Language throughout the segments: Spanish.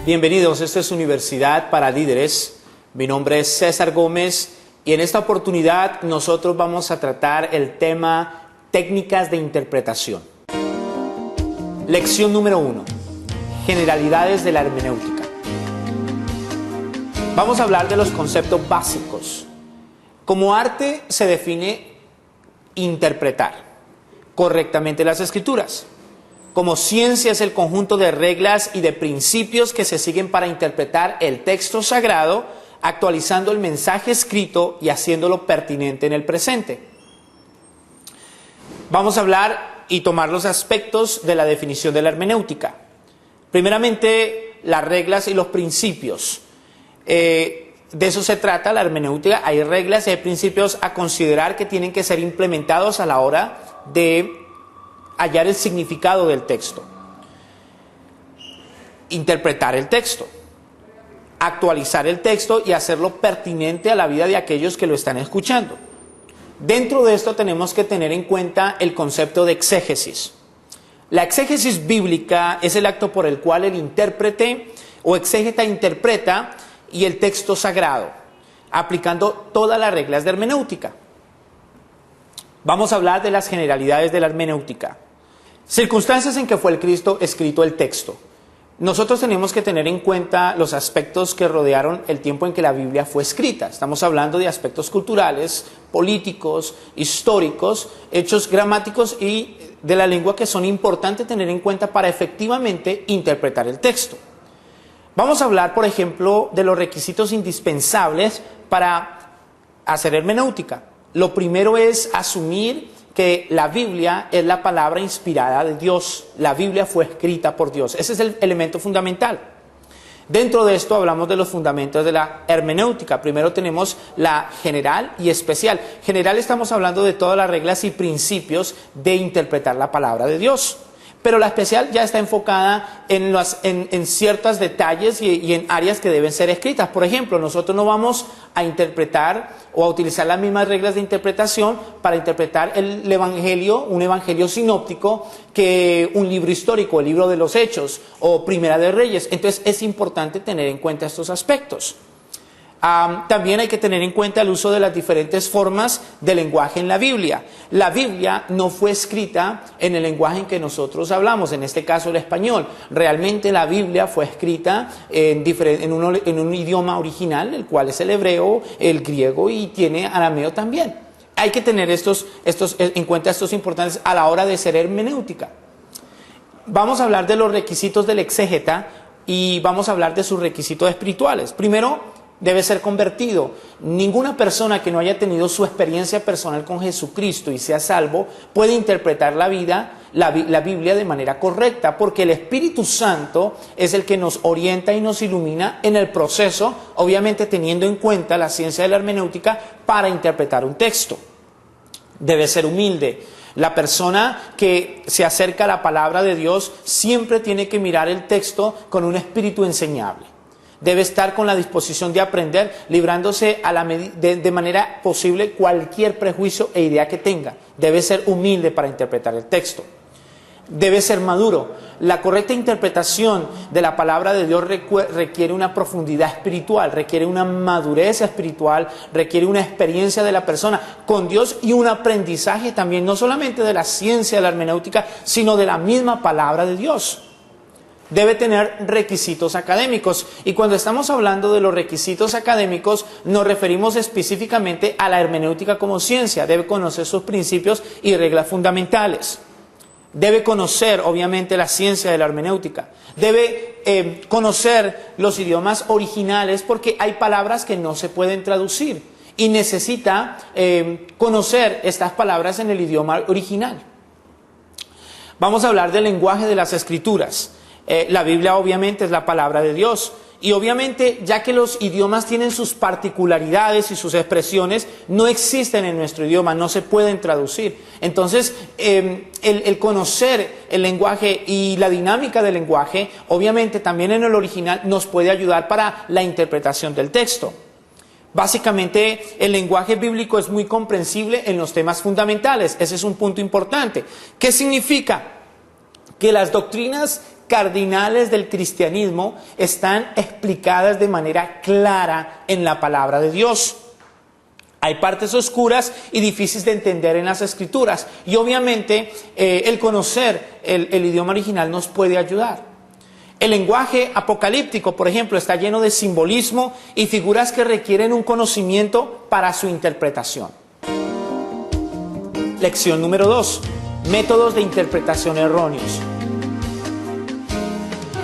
Bienvenidos, esta es Universidad para Líderes. Mi nombre es César Gómez y en esta oportunidad nosotros vamos a tratar el tema técnicas de interpretación. Lección número 1. Generalidades de la hermenéutica. Vamos a hablar de los conceptos básicos. Como arte se define interpretar correctamente las escrituras. Como ciencia es el conjunto de reglas y de principios que se siguen para interpretar el texto sagrado, actualizando el mensaje escrito y haciéndolo pertinente en el presente. Vamos a hablar y tomar los aspectos de la definición de la hermenéutica. Primeramente, las reglas y los principios. De eso se trata la hermenéutica. Hay reglas y hay principios a considerar que tienen que ser implementados a la hora de hallar el significado del texto. Interpretar el texto. Actualizar el texto y hacerlo pertinente a la vida de aquellos que lo están escuchando. Dentro de esto tenemos que tener en cuenta el concepto de exégesis. La exégesis bíblica es el acto por el cual el intérprete o exégeta interpreta y el texto sagrado, aplicando todas las reglas de hermenéutica. Vamos a hablar de las generalidades de la hermenéutica. Circunstancias en que fue el Cristo escrito el texto. Nosotros tenemos que tener en cuenta los aspectos que rodearon el tiempo en que la Biblia fue escrita. Estamos hablando de aspectos culturales, políticos, históricos, hechos gramáticos y de la lengua que son importantes tener en cuenta para efectivamente interpretar el texto. Vamos a hablar, por ejemplo, de los requisitos indispensables para hacer hermenéutica. Lo primero es asumir que la Biblia es la palabra inspirada de Dios. La Biblia fue escrita por Dios. Ese es el elemento fundamental. Dentro de esto hablamos de los fundamentos de la hermenéutica. Primero tenemos la general y especial. General estamos hablando de todas las reglas y principios de interpretar la palabra de Dios. Pero la especial ya está enfocada en ciertos detalles y en áreas que deben ser escritas. Por ejemplo, nosotros no vamos a interpretar o a utilizar las mismas reglas de interpretación para interpretar el evangelio, un evangelio sinóptico, que un libro histórico, el libro de los Hechos o Primera de Reyes. Entonces es importante tener en cuenta estos aspectos. También hay que tener en cuenta el uso de las diferentes formas de lenguaje en la Biblia. La Biblia no fue escrita en el lenguaje en que nosotros hablamos, en este caso el español. Realmente la Biblia fue escrita en un idioma original, el cual es el hebreo, el griego y tiene arameo también. Hay que tener en cuenta estos importantes a la hora de ser hermenéutica. Vamos a hablar de los requisitos del exégeta y vamos a hablar de sus requisitos espirituales. Primero, debe ser convertido. Ninguna persona que no haya tenido su experiencia personal con Jesucristo y sea salvo puede interpretar la Biblia de manera correcta, porque el Espíritu Santo es el que nos orienta y nos ilumina en el proceso, obviamente teniendo en cuenta la ciencia de la hermenéutica para interpretar un texto. Debe ser humilde. La persona que se acerca a la palabra de Dios siempre tiene que mirar el texto con un espíritu enseñable. Debe estar con la disposición de aprender, librándose de manera posible cualquier prejuicio e idea que tenga. Debe ser humilde para interpretar el texto. Debe ser maduro. La correcta interpretación de la palabra de Dios requiere una profundidad espiritual, requiere una madurez espiritual, requiere una experiencia de la persona con Dios y un aprendizaje también, no solamente de la ciencia de la hermenéutica, sino de la misma palabra de Dios. Debe tener requisitos académicos. Y cuando estamos hablando de los requisitos académicos, nos referimos específicamente a la hermenéutica como ciencia. Debe conocer sus principios y reglas fundamentales. Debe conocer, obviamente, la ciencia de la hermenéutica. Debe conocer los idiomas originales, porque hay palabras que no se pueden traducir. Y necesita conocer estas palabras en el idioma original. Vamos a hablar del lenguaje de las Escrituras. La Biblia obviamente es la palabra de Dios y obviamente ya que los idiomas tienen sus particularidades y sus expresiones, no existen en nuestro idioma, no se pueden traducir. Entonces el conocer el lenguaje y la dinámica del lenguaje, obviamente también en el original nos puede ayudar para la interpretación del texto. Básicamente, el lenguaje bíblico es muy comprensible en los temas fundamentales. Ese es un punto importante. ¿Qué significa? Que las doctrinas cardinales del cristianismo están explicadas de manera clara en la palabra de Dios. Hay partes oscuras y difíciles de entender en las Escrituras. Y obviamente el conocer el idioma original nos puede ayudar. El lenguaje apocalíptico, por ejemplo, está lleno de simbolismo y figuras que requieren un conocimiento para su interpretación. Lección número 2. Métodos de interpretación erróneos.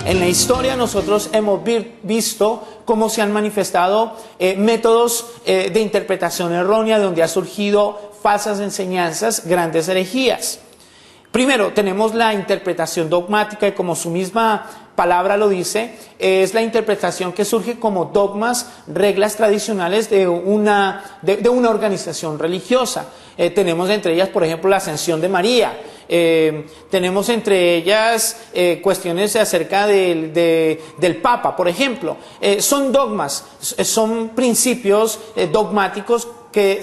En la historia nosotros hemos visto cómo se han manifestado métodos de interpretación errónea, donde ha surgido falsas enseñanzas, grandes herejías. Primero, tenemos la interpretación dogmática, y como su misma palabra lo dice, es la interpretación que surge como dogmas, reglas tradicionales de una organización religiosa. Tenemos entre ellas, por ejemplo, la ascensión de María. Tenemos entre ellas cuestiones acerca del Papa, por ejemplo. Son dogmas, son principios dogmáticos que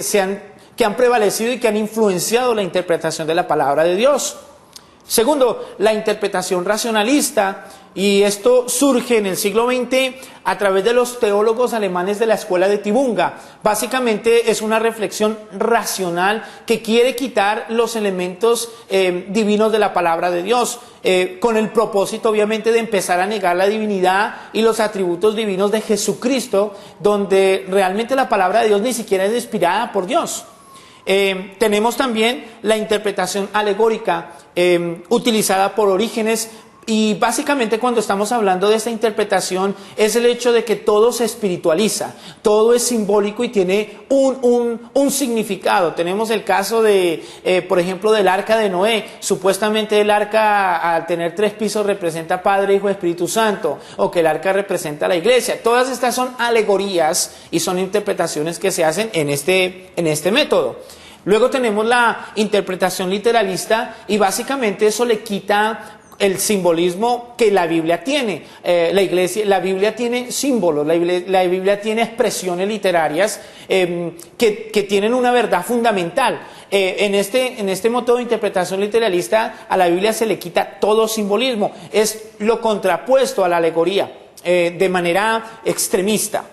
han prevalecido y que han influenciado la interpretación de la palabra de Dios. Segundo, la interpretación racionalista, y esto surge en el siglo XX a través de los teólogos alemanes de la escuela de Tubinga. Básicamente es una reflexión racional que quiere quitar los elementos divinos de la palabra de Dios, con el propósito obviamente de empezar a negar la divinidad y los atributos divinos de Jesucristo, donde realmente la palabra de Dios ni siquiera es inspirada por Dios. Tenemos también la interpretación alegórica utilizada por Orígenes, y básicamente cuando estamos hablando de esta interpretación es el hecho de que todo se espiritualiza, todo es simbólico y tiene un significado. Tenemos el caso de, por ejemplo, del arca de Noé. Supuestamente el arca, al tener 3 pisos, representa Padre, Hijo, Espíritu Santo, o que el arca representa a la iglesia. Todas estas son alegorías y son interpretaciones que se hacen en este método. Luego tenemos la interpretación literalista, y básicamente eso le quita el simbolismo que la Biblia tiene. La Biblia tiene símbolos, la Biblia tiene expresiones literarias que tienen una verdad fundamental. En este método de interpretación literalista, a la Biblia se le quita todo simbolismo. Es lo contrapuesto a la alegoría, de manera extremista.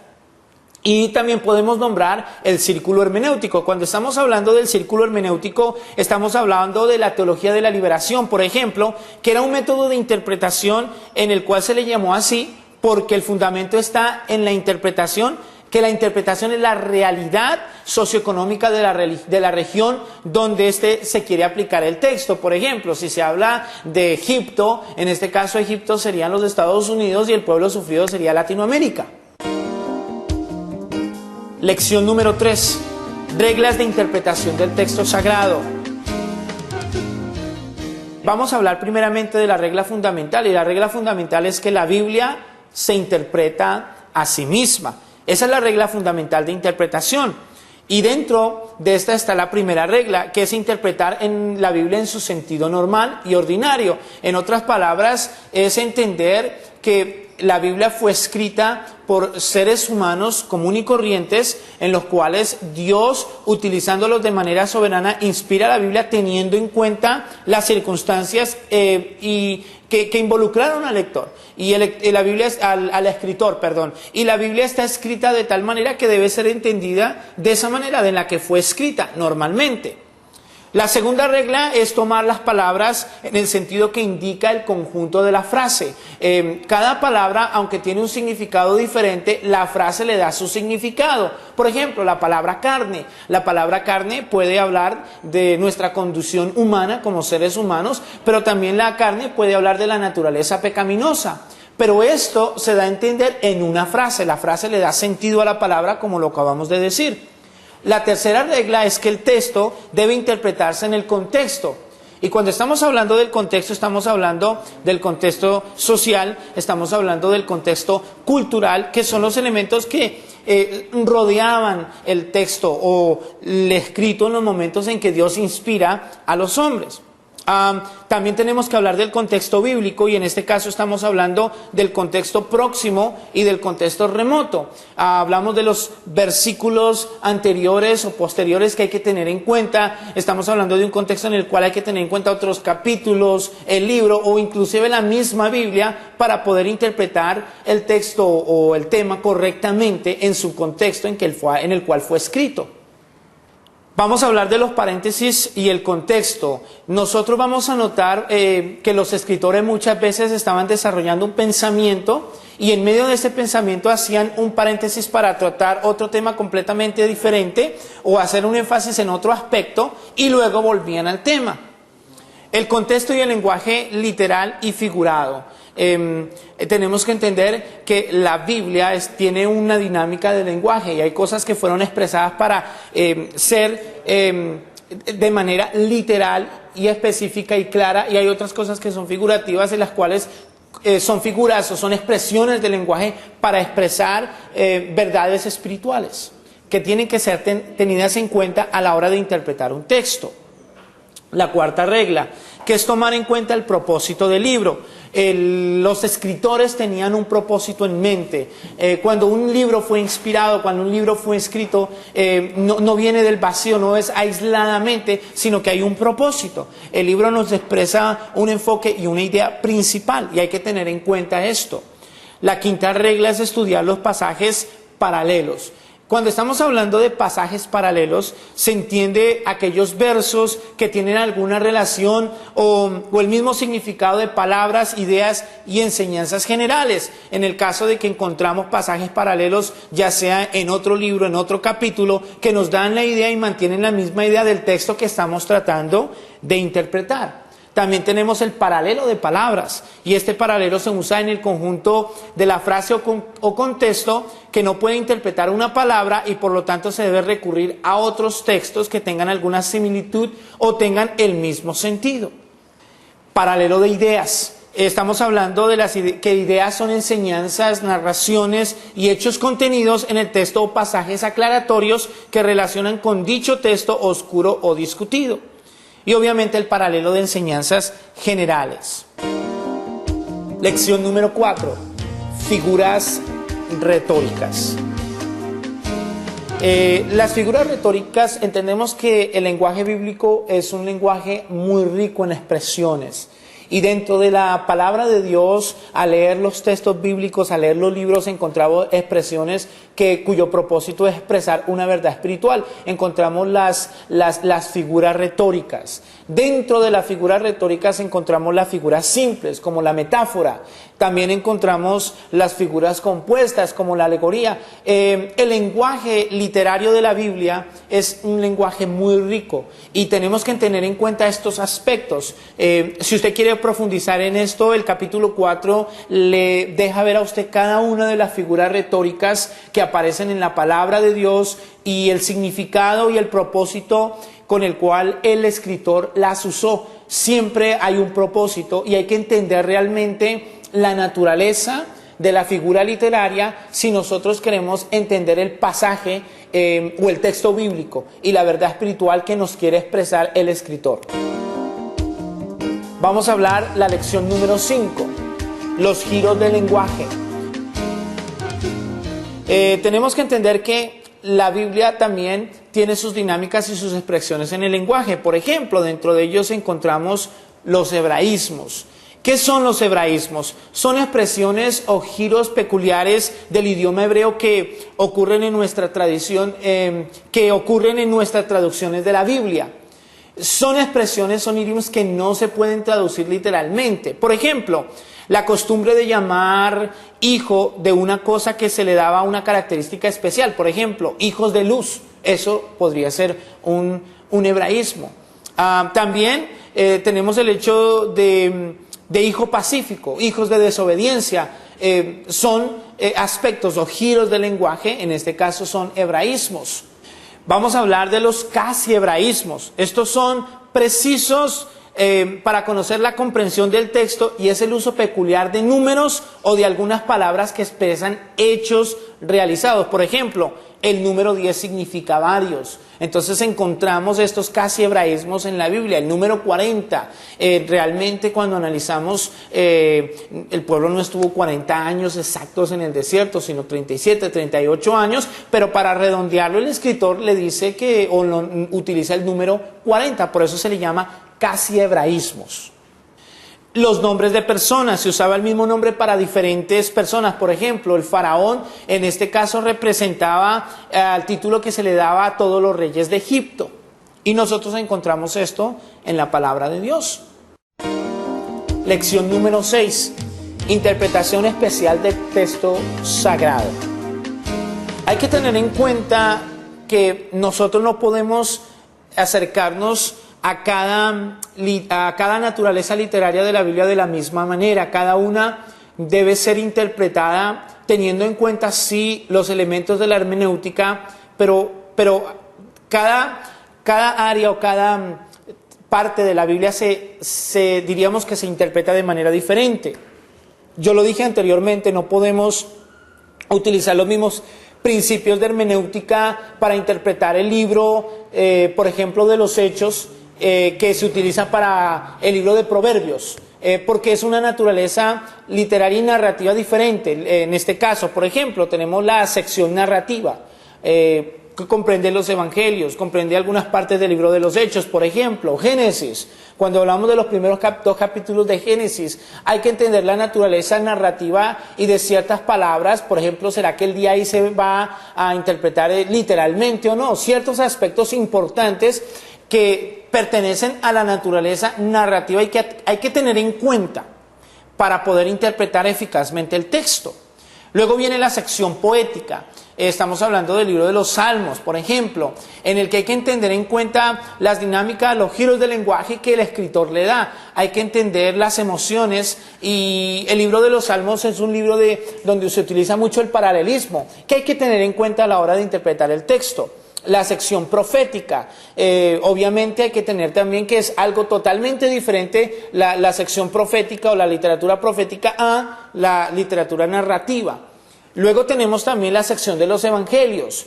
Y también podemos nombrar el círculo hermenéutico. Cuando estamos hablando del círculo hermenéutico, estamos hablando de la teología de la liberación, por ejemplo, que era un método de interpretación en el cual se le llamó así porque el fundamento está en la interpretación, que la interpretación es la realidad socioeconómica de la región donde se quiere aplicar el texto. Por ejemplo, si se habla de Egipto, en este caso Egipto serían los Estados Unidos y el pueblo sufrido sería Latinoamérica. Lección número 3. Reglas de interpretación del texto sagrado. Vamos a hablar primeramente de la regla fundamental, y la regla fundamental es que la Biblia se interpreta a sí misma. Esa es la regla fundamental de interpretación. Y dentro de esta está la primera regla, que es interpretar en la Biblia en su sentido normal y ordinario. En otras palabras, es entender que la Biblia fue escrita por seres humanos comunes y corrientes, en los cuales Dios, utilizándolos de manera soberana, inspira la Biblia teniendo en cuenta las circunstancias y que involucraron al lector y la Biblia al escritor, perdón. Y la Biblia está escrita de tal manera que debe ser entendida de esa manera en la que fue escrita normalmente. La segunda regla es tomar las palabras en el sentido que indica el conjunto de la frase. Cada palabra, aunque tiene un significado diferente, la frase le da su significado. Por ejemplo, la palabra carne. La palabra carne puede hablar de nuestra condición humana como seres humanos, pero también la carne puede hablar de la naturaleza pecaminosa. Pero esto se da a entender en una frase. La frase le da sentido a la palabra, como lo acabamos de decir. La tercera regla es que el texto debe interpretarse en el contexto. Y cuando estamos hablando del contexto, estamos hablando del contexto social, estamos hablando del contexto cultural, que son los elementos que rodeaban el texto o el escrito en los momentos en que Dios inspira a los hombres. También tenemos que hablar del contexto bíblico, y en este caso estamos hablando del contexto próximo y del contexto remoto. Hablamos de los versículos anteriores o posteriores que hay que tener en cuenta. Estamos hablando de un contexto en el cual hay que tener en cuenta otros capítulos, el libro o inclusive la misma Biblia para poder interpretar el texto o el tema correctamente en su contexto en el cual fue escrito. Vamos a hablar de los paréntesis y el contexto. Nosotros vamos a notar que los escritores muchas veces estaban desarrollando un pensamiento y en medio de ese pensamiento hacían un paréntesis para tratar otro tema completamente diferente o hacer un énfasis en otro aspecto y luego volvían al tema. El contexto y el lenguaje literal y figurado. Tenemos que entender que la Biblia tiene una dinámica de lenguaje y hay cosas que fueron expresadas para ser de manera literal y específica y clara, y hay otras cosas que son figurativas, en las cuales son figuras o son expresiones del lenguaje para expresar verdades espirituales que tienen que ser tenidas en cuenta a la hora de interpretar un texto. La cuarta regla, que es tomar en cuenta el propósito del libro. Los escritores tenían un propósito en mente. Cuando un libro fue inspirado, cuando un libro fue escrito, no viene del vacío, no es aisladamente, sino que hay un propósito. El libro nos expresa un enfoque y una idea principal, y hay que tener en cuenta esto. La quinta regla es estudiar los pasajes paralelos. Cuando estamos hablando de pasajes paralelos, se entiende aquellos versos que tienen alguna relación o el mismo significado de palabras, ideas y enseñanzas generales. En el caso de que encontramos pasajes paralelos, ya sea en otro libro, en otro capítulo, que nos dan la idea y mantienen la misma idea del texto que estamos tratando de interpretar. También tenemos el paralelo de palabras, y este paralelo se usa en el conjunto de la frase o contexto que no puede interpretar una palabra, y por lo tanto se debe recurrir a otros textos que tengan alguna similitud o tengan el mismo sentido. Paralelo de ideas. Estamos hablando de que ideas son enseñanzas, narraciones y hechos contenidos en el texto o pasajes aclaratorios que relacionan con dicho texto oscuro o discutido. Y obviamente el paralelo de enseñanzas generales. Lección número 4. Figuras retóricas. Las figuras retóricas, entendemos que el lenguaje bíblico es un lenguaje muy rico en expresiones. Y dentro de la palabra de Dios, al leer los textos bíblicos, al leer los libros, encontramos expresiones cuyo propósito es expresar una verdad espiritual. Encontramos las figuras retóricas. Dentro de las figuras retóricas encontramos las figuras simples, como la metáfora. También encontramos las figuras compuestas, como la alegoría. El lenguaje literario de la Biblia es un lenguaje muy rico y tenemos que tener en cuenta estos aspectos. Si usted quiere profundizar en esto, el capítulo 4 le deja ver a usted cada una de las figuras retóricas que aparecen en la palabra de Dios y el significado y el propósito con el cual el escritor las usó. Siempre hay un propósito y hay que entender realmente la naturaleza de la figura literaria si nosotros queremos entender el pasaje o el texto bíblico y la verdad espiritual que nos quiere expresar el escritor. Vamos a hablar la lección número 5, los giros del lenguaje. Tenemos que entender que la Biblia también tiene sus dinámicas y sus expresiones en el lenguaje. Por ejemplo, dentro de ellos encontramos los hebraísmos. ¿Qué son los hebraísmos? Son expresiones o giros peculiares del idioma hebreo que ocurren en nuestra tradición, que ocurren en nuestras traducciones de la Biblia. Son expresiones, son idiomas que no se pueden traducir literalmente. Por ejemplo, la costumbre de llamar hijo de una cosa que se le daba una característica especial. Por ejemplo, hijos de luz. Eso podría ser un hebraísmo. También tenemos el hecho de hijo pacífico, hijos de desobediencia. Son aspectos o giros del lenguaje, en este caso son hebraísmos. Vamos a hablar de los casi hebraísmos. Estos son precisos para conocer la comprensión del texto, y es el uso peculiar de números o de algunas palabras que expresan hechos realizados. Por ejemplo, el número 10 significa varios. Entonces encontramos estos casi hebraísmos en la Biblia. El número 40, realmente cuando analizamos, el pueblo no estuvo 40 años exactos en el desierto, sino 37, 38 años, pero para redondearlo el escritor le dice que, utiliza el número 40, por eso se le llama casi hebraísmos. Los nombres de personas, se usaba el mismo nombre para diferentes personas. Por ejemplo, el faraón en este caso representaba el título que se le daba a todos los reyes de Egipto. Y nosotros encontramos esto en la palabra de Dios. Lección número 6. Interpretación especial del texto sagrado. Hay que tener en cuenta que nosotros no podemos acercarnos a cada naturaleza literaria de la Biblia de la misma manera. Cada una debe ser interpretada teniendo en cuenta sí los elementos de la hermenéutica, pero cada área o cada parte de la Biblia diríamos que se interpreta de manera diferente. Yo lo dije anteriormente, no podemos utilizar los mismos principios de hermenéutica para interpretar el libro, por ejemplo, de los Hechos, que se utiliza para el libro de Proverbios, porque es una naturaleza literaria y narrativa diferente. En este caso, por ejemplo, tenemos la sección narrativa, que comprende los evangelios, comprende algunas partes del libro de los Hechos. Por ejemplo, Génesis. Cuando hablamos de los primeros dos capítulos de Génesis, hay que entender la naturaleza narrativa y de ciertas palabras. Por ejemplo, ¿será que el día ahí se va a interpretar literalmente o no? Ciertos aspectos importantes que pertenecen a la naturaleza narrativa y que hay que tener en cuenta para poder interpretar eficazmente el texto. Luego viene la sección poética. Estamos hablando del libro de los Salmos, por ejemplo, en el que hay que entender en cuenta las dinámicas, los giros del lenguaje que el escritor le da. Hay que entender las emociones, y el libro de los Salmos es un libro donde se utiliza mucho el paralelismo, que hay que tener en cuenta a la hora de interpretar el texto. La sección profética, obviamente hay que tener también que es algo totalmente diferente la sección profética o la literatura profética a la literatura narrativa. Luego tenemos también la sección de los evangelios,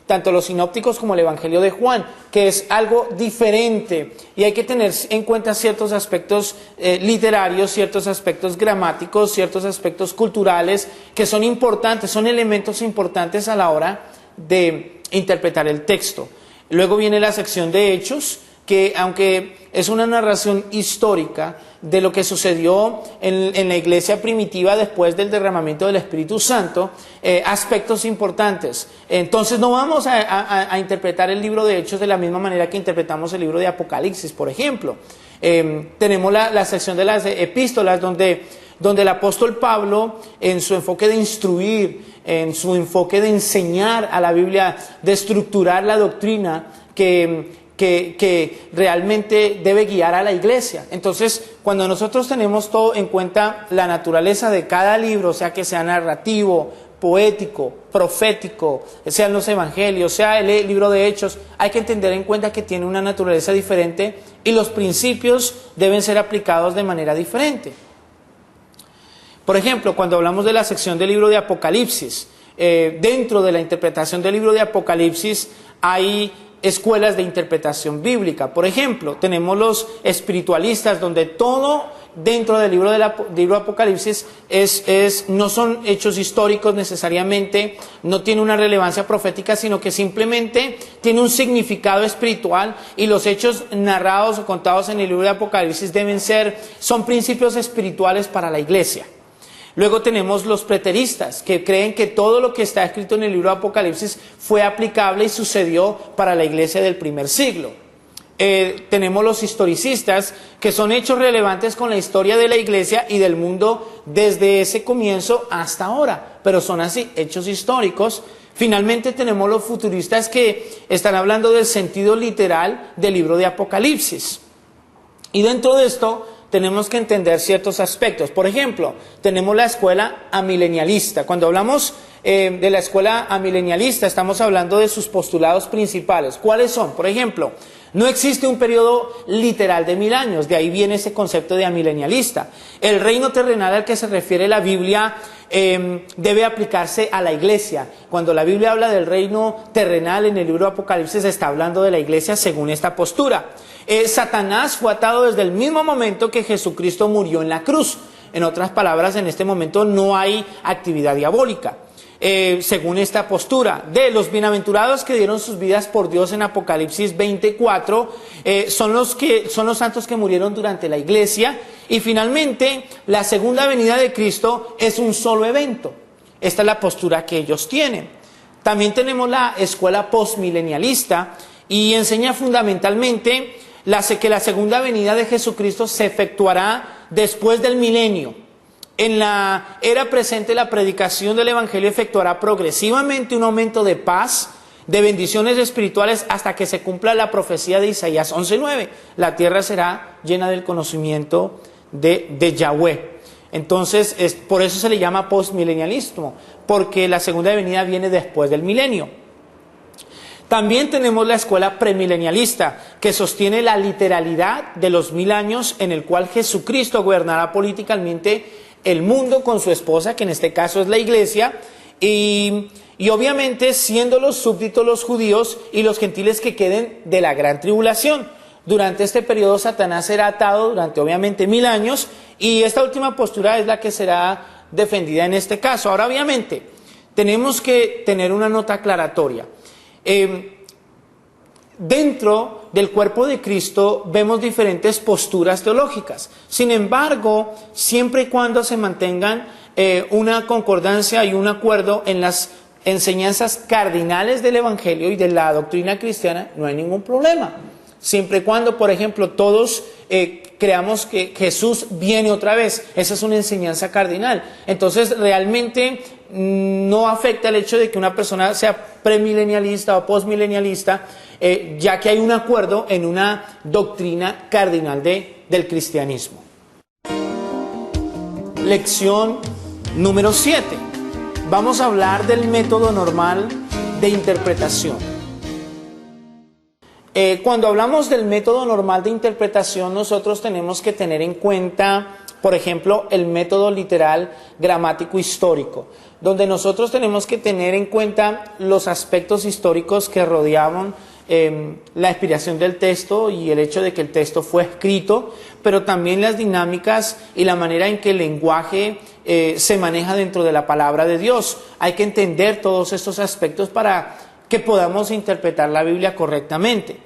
tanto los sinópticos como el evangelio de Juan, que es algo diferente, y hay que tener en cuenta ciertos aspectos literarios, ciertos aspectos gramáticos, ciertos aspectos culturales que son importantes, son elementos importantes a la hora de interpretar el texto. Luego viene la sección de Hechos, que aunque es una narración histórica de lo que sucedió en la iglesia primitiva después del derramamiento del Espíritu Santo, aspectos importantes. Entonces no vamos a interpretar el libro de Hechos de la misma manera que interpretamos el libro de Apocalipsis, por ejemplo. Tenemos la sección de las epístolas donde el apóstol Pablo, en su enfoque de instruir, en su enfoque de enseñar a la Biblia, de estructurar la doctrina que realmente debe guiar a la iglesia. Entonces, cuando nosotros tenemos todo en cuenta, la naturaleza de cada libro, sea que sea narrativo, poético, profético, sean los evangelios, sea el libro de Hechos, hay que entender en cuenta que tiene una naturaleza diferente y los principios deben ser aplicados de manera diferente. Por ejemplo, cuando hablamos de la sección del libro de Apocalipsis, dentro de la interpretación del libro de Apocalipsis hay escuelas de interpretación bíblica. Por ejemplo, tenemos los espiritualistas, donde todo dentro del libro de Apocalipsis no son hechos históricos necesariamente, no tiene una relevancia profética, sino que simplemente tiene un significado espiritual, y los hechos narrados o contados en el libro de Apocalipsis son principios espirituales para la iglesia. Luego tenemos los preteristas, que creen que todo lo que está escrito en el libro de Apocalipsis fue aplicable y sucedió para la iglesia del primer siglo. Tenemos los historicistas, que son hechos relevantes con la historia de la iglesia y del mundo desde ese comienzo hasta ahora, pero son así, hechos históricos. Finalmente tenemos los futuristas, que están hablando del sentido literal del libro de Apocalipsis. Y dentro de esto tenemos que entender ciertos aspectos. Por ejemplo, tenemos la escuela amilenialista. Cuando hablamos de la escuela amilenialista, estamos hablando de sus postulados principales. ¿Cuáles son? Por ejemplo, No existe un periodo literal de 1000 años, de ahí viene ese concepto de amilenialista. El reino terrenal al que se refiere la Biblia debe aplicarse a la iglesia. Cuando la Biblia habla del reino terrenal en el libro de Apocalipsis, está hablando de la iglesia según esta postura. Satanás fue atado desde el mismo momento que Jesucristo murió en la cruz. En otras palabras, en este momento no hay actividad diabólica. Según esta postura de los bienaventurados que dieron sus vidas por Dios en Apocalipsis 24, son los santos que murieron durante la iglesia. Y finalmente, la segunda venida de Cristo es un solo evento. Esta es la postura que ellos tienen. También tenemos la escuela postmilenialista y enseña fundamentalmente que la segunda venida de Jesucristo se efectuará después del milenio. En la era presente, la predicación del Evangelio efectuará progresivamente un aumento de paz, de bendiciones espirituales, hasta que se cumpla la profecía de Isaías 11:9. La tierra será llena del conocimiento de Yahweh. Entonces, por eso se le llama postmilenialismo, porque la segunda venida viene después del milenio. También tenemos la escuela premilenialista, que sostiene la literalidad de los 1000 años en el cual Jesucristo gobernará políticamente el mundo con su esposa, que en este caso es la iglesia, y obviamente siendo los súbditos los judíos y los gentiles que queden de la gran tribulación. Durante este periodo Satanás será atado durante obviamente 1000 años, y esta última postura es la que será defendida en este caso. Ahora obviamente tenemos que tener una nota aclaratoria. Dentro del cuerpo de Cristo vemos diferentes posturas teológicas. Sin embargo, siempre y cuando se mantengan una concordancia y un acuerdo en las enseñanzas cardinales del Evangelio y de la doctrina cristiana, no hay ningún problema. Siempre y cuando, por ejemplo, todos creamos que Jesús viene otra vez. Esa es una enseñanza cardinal. Entonces, realmente no afecta el hecho de que una persona sea premilenialista o postmilenialista, ya que hay un acuerdo en una doctrina cardinal del cristianismo. Lección número 7. Vamos a hablar del método normal de interpretación. Cuando hablamos del método normal de interpretación, nosotros tenemos que tener en cuenta, por ejemplo, el método literal gramático histórico, donde nosotros tenemos que tener en cuenta los aspectos históricos que rodeaban la inspiración del texto y el hecho de que el texto fue escrito, pero también las dinámicas y la manera en que el lenguaje se maneja dentro de la palabra de Dios. Hay que entender todos estos aspectos para que podamos interpretar la Biblia correctamente.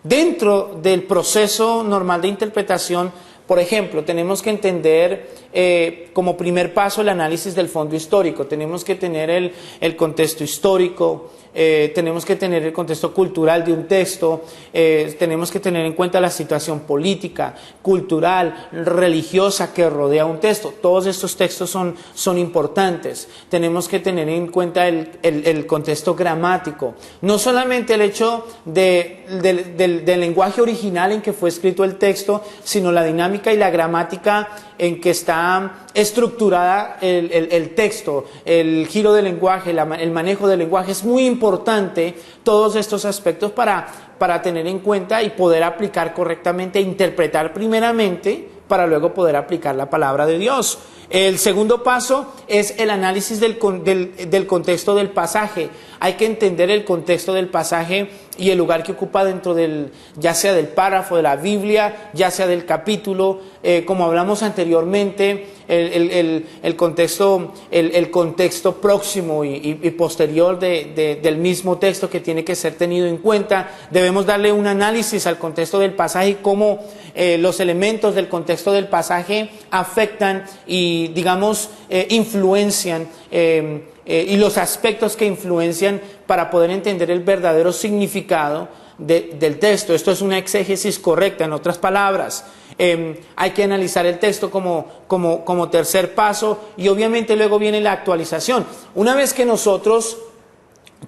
Dentro del proceso normal de interpretación, por ejemplo, tenemos que entender como primer paso el análisis del fondo histórico. Tenemos que tener el contexto histórico, tenemos que tener el contexto cultural de un texto, tenemos que tener en cuenta la situación política, cultural, religiosa que rodea un texto. Todos estos textos son importantes. Tenemos que tener en cuenta el contexto gramático. No solamente el hecho del lenguaje original en que fue escrito el texto, sino la dinámica y la gramática en que está estructurada el texto, el giro del lenguaje, el manejo del lenguaje. Es muy importante todos estos aspectos para tener en cuenta y poder aplicar correctamente, interpretar primeramente, para luego poder aplicar la palabra de Dios. El segundo paso es el análisis del contexto del pasaje. Hay que entender el contexto del pasaje y el lugar que ocupa dentro ya sea del párrafo de la Biblia, ya sea del capítulo, como hablamos anteriormente, el contexto próximo y posterior del mismo texto que tiene que ser tenido en cuenta. Debemos darle un análisis al contexto del pasaje y cómo los elementos del contexto del pasaje afectan y, digamos, influencian y los aspectos que influencian para poder entender el verdadero significado del texto. Esto es una exégesis correcta, en otras palabras. Hay que analizar el texto como tercer paso, y obviamente luego viene la actualización. Una vez que nosotros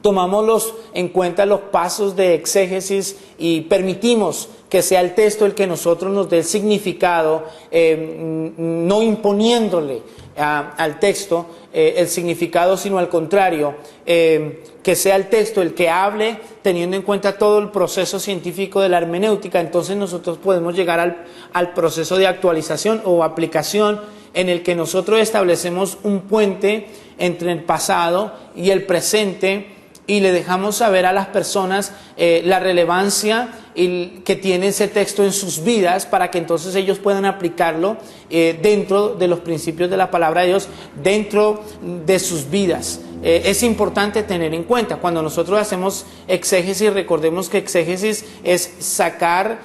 tomamos en cuenta los pasos de exégesis y permitimos que sea el texto el que nosotros nos dé el significado, no imponiéndole al texto el significado, sino al contrario, que sea el texto el que hable teniendo en cuenta todo el proceso científico de la hermenéutica. Entonces nosotros podemos llegar al proceso de actualización o aplicación, en el que nosotros establecemos un puente entre el pasado y el presente, y le dejamos saber a las personas la relevancia que tiene ese texto en sus vidas, para que entonces ellos puedan aplicarlo dentro de los principios de la palabra de Dios, dentro de sus vidas. Es importante tener en cuenta, cuando nosotros hacemos exégesis, recordemos que exégesis es sacar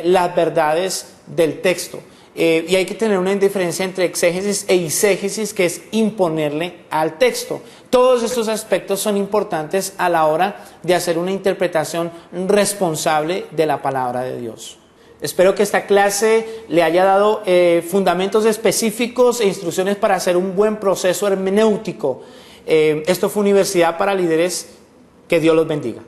las verdades del texto. Y hay que tener una diferencia entre exégesis e eisegesis, que es imponerle al texto. Todos estos aspectos son importantes a la hora de hacer una interpretación responsable de la palabra de Dios. Espero que esta clase le haya dado fundamentos específicos e instrucciones para hacer un buen proceso hermenéutico. Esto fue Universidad para Líderes. Que Dios los bendiga.